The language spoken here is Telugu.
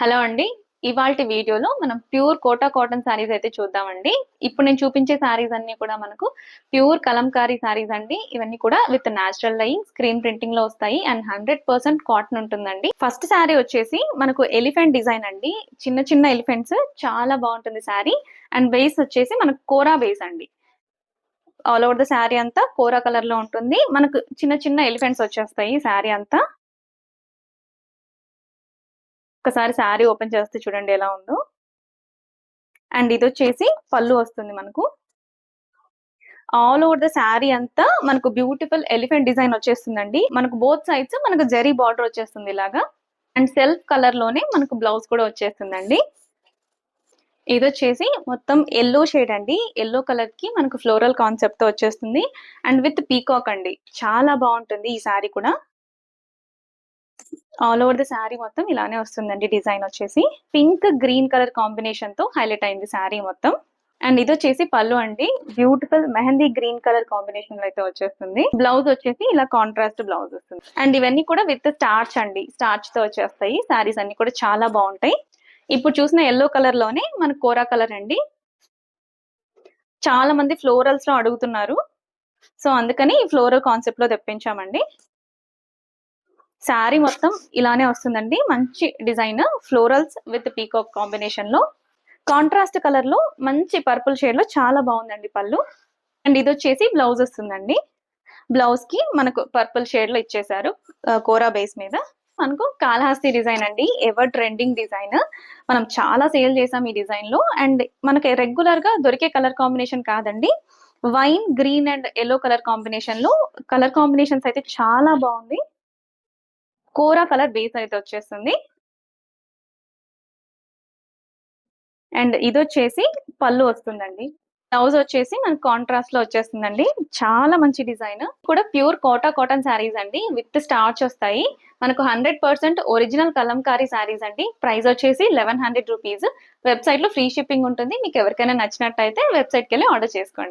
హలో అండి. ఇవాల్టి వీడియోలో మనం ప్యూర్ కోటా కాటన్ శారీస్ అయితే చూద్దామండి. ఇప్పుడు నేను చూపించే శారీస్ అన్నీ కూడా మనకు ప్యూర్ కలంకారీ శారీస్ అండి. ఇవన్నీ కూడా with natural lying screen printing లో వస్తాయి అండ్ 100% కాటన్ ఉంటుందండి. ఫస్ట్ శారీ వచ్చేసి మనకు ఎలిఫెంట్ డిజైన్ అండి. చిన్న చిన్న ఎలిఫెంట్స్ చాలా బాగుంటుంది శారీ. అండ్ బేస్ వచ్చేసి మనకు కోరా బేస్ అండి. ఆల్ ఓవర్ ద శారీ అంతా కోరా కలర్ లో ఉంటుంది. మనకు చిన్న చిన్న ఎలిఫెంట్స్ వచ్చేస్తాయి శారీ అంతా. ఒకసారి శారీ ఓపెన్ చేస్తే చూడండి ఎలా ఉందో. అండ్ ఇది వచ్చేసి పళ్ళు వస్తుంది మనకు. ఆల్ ఓవర్ ద శారీ అంతా మనకు బ్యూటిఫుల్ ఎలిఫెంట్ డిజైన్ వచ్చేస్తుందండి. మనకు బోత్ సైడ్స్ మనకు జరీ బార్డర్ వచ్చేస్తుంది ఇలాగా. అండ్ సెల్ఫ్ కలర్ లోనే మనకు బ్లౌజ్ కూడా వచ్చేస్తుందండి. ఇది వచ్చేసి మొత్తం ఎల్లో షేడ్ అండి. ఎల్లో కలర్ కి మనకు ఫ్లోరల్ కాన్సెప్ట్ తో వచ్చేస్తుంది. అండ్ విత్ పీకాక్ అండి. చాలా బాగుంటుంది ఈ శారీ కూడా. ఆల్ ఓవర్ ద శారీ మొత్తం ఇలానే వస్తుందండి. డిజైన్ వచ్చేసి పింక్ గ్రీన్ కలర్ కాంబినేషన్ తో హైలైట్ అయింది శారీ మొత్తం. అండ్ ఇది వచ్చేసి పళ్ళు అండి. Beautiful mehndi green colour combination లో అయితే వచ్చేస్తుంది. బ్లౌజ్ వచ్చేసి ఇలా కాంట్రాస్ట్ బ్లౌజ్ వస్తుంది. అండ్ ఇవన్నీ కూడా విత్ స్టార్చ్ అండి. స్టార్చ్ తో వచ్చేస్తాయి. శారీస్ అన్ని కూడా చాలా బాగుంటాయి. ఇప్పుడు చూసిన ఎల్లో కలర్ లోనే మనకు కోరా కలర్ అండి. చాలా మంది ఫ్లోరల్స్ లో అడుగుతున్నారు. సో అందుకని ఫ్లోరల్ కాన్సెప్ట్ లో తెప్పించామండి. శారీ మొత్తం ఇలానే వస్తుందండి. మంచి design florals with peacock combination లో కాంట్రాస్ట్ కలర్ లో మంచి పర్పుల్ షేడ్ లో చాలా బాగుందండి పళ్ళు. అండ్ ఇది వచ్చేసి బ్లౌజ్ వస్తుందండి. బ్లౌజ్ కి మనకు పర్పుల్ షేడ్ లో ఇచ్చేసారు కోరా బేస్ మీద. మనకు కాళహస్తి డిజైన్ అండి. Ever trending design. మనం చాలా సేల్ చేసాం ఈ డిజైన్ లో. అండ్ మనకి రెగ్యులర్ గా దొరికే కలర్ కాంబినేషన్ కాదండి. Wine green and yellow colour combination లో కలర్ కాంబినేషన్స్ అయితే చాలా బాగుంది. కోరా కలర్ బేస్ అయితే వచ్చేస్తుంది. అండ్ ఇది వచ్చేసి పళ్ళు వస్తుందండి. బ్లౌజ్ వచ్చేసి మనకు కాంట్రాస్ట్ లో వచ్చేస్తుందండి. చాలా మంచి డిజైన్ కూడా ప్యూర్ కోటా కాటన్ శారీస్ అండి. విత్ స్టార్చ్ వస్తాయి. మనకు 100% ఒరిజినల్ కలంకారీ శారీస్ అండి. ప్రైస్ వచ్చేసి 1100 రూపీస్. వెబ్సైట్ లో ఫ్రీ షిప్పింగ్ ఉంటుంది. మీకు ఎవరికైనా నచ్చినట్టయితే వెబ్సైట్కి వెళ్ళి ఆర్డర్ చేసుకోండి.